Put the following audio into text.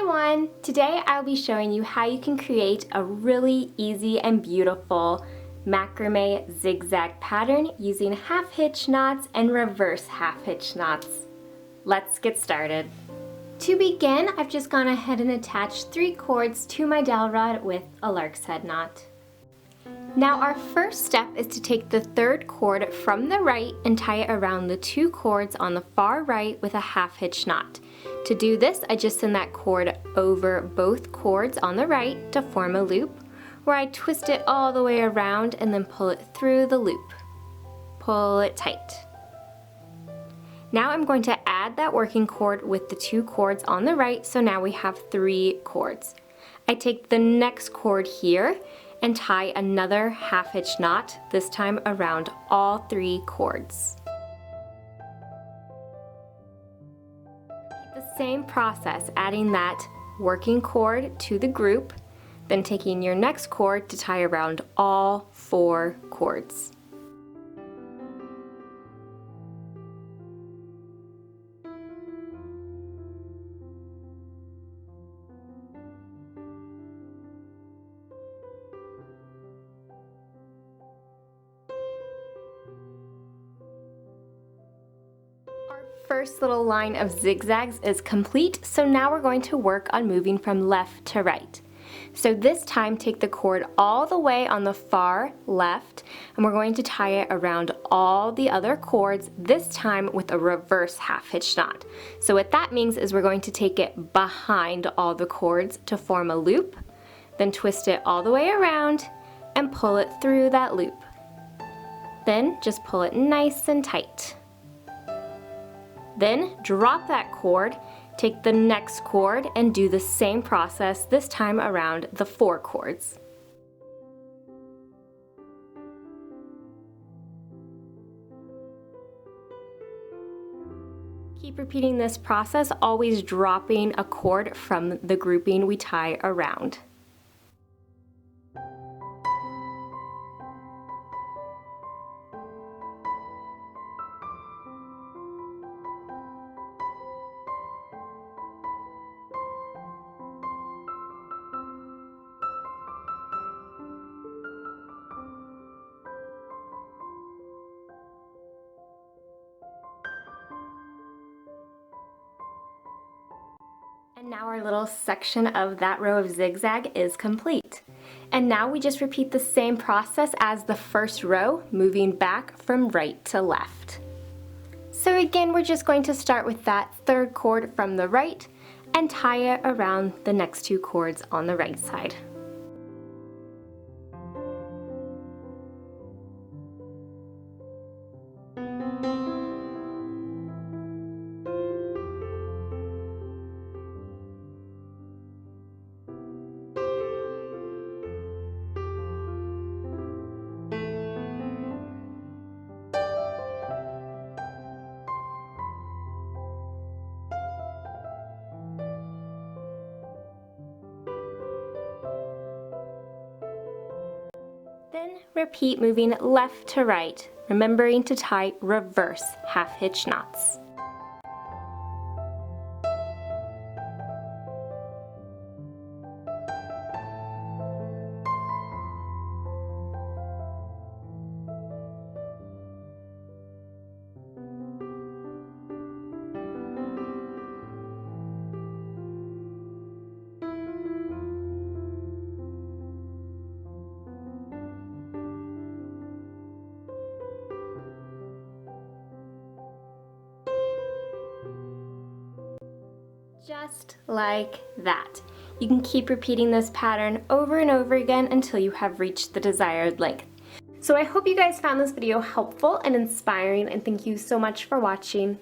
everyone! Today I'll be showing you how you can create a really easy and beautiful macrame zigzag pattern using half hitch knots and reverse half hitch knots. Let's get started. To begin, I've just gone ahead and attached 3 cords to my dowel rod with a lark's head knot. Now our first step is to take the 3rd cord from the right and tie it around the 2 cords on the far right with a half hitch knot. To do this, I just send that cord over both cords on the right to form a loop, where I twist it all the way around and then pull it through the loop. Pull it tight. Now I'm going to add that working cord with the 2 cords on the right, so now we have 3 cords. I take the next cord here and tie another half hitch knot, this time around all 3 cords. The same process, adding that working cord to the group, then taking your next cord to tie around all 4 cords. First little line of zigzags is complete, so now we're going to work on moving from left to right. So this time take the cord all the way on the far left and we're going to tie it around all the other cords, this time with a reverse half hitch knot. So what that means is we're going to take it behind all the cords to form a loop, then twist it all the way around and pull it through that loop. Then just pull it nice and tight. Then drop that cord, take the next cord and do the same process, this time around the 4 cords. Keep repeating this process, always dropping a cord from the grouping we tie around. And now our little section of that row of zigzag is complete. And now we just repeat the same process as the first row, moving back from right to left. So again, we're just going to start with that 3rd cord from the right and tie it around the next 2 cords on the right side. Then repeat moving left to right, remembering to tie reverse half hitch knots. Just like that. You can keep repeating this pattern over and over again until you have reached the desired length. So I hope you guys found this video helpful and inspiring, and thank you so much for watching.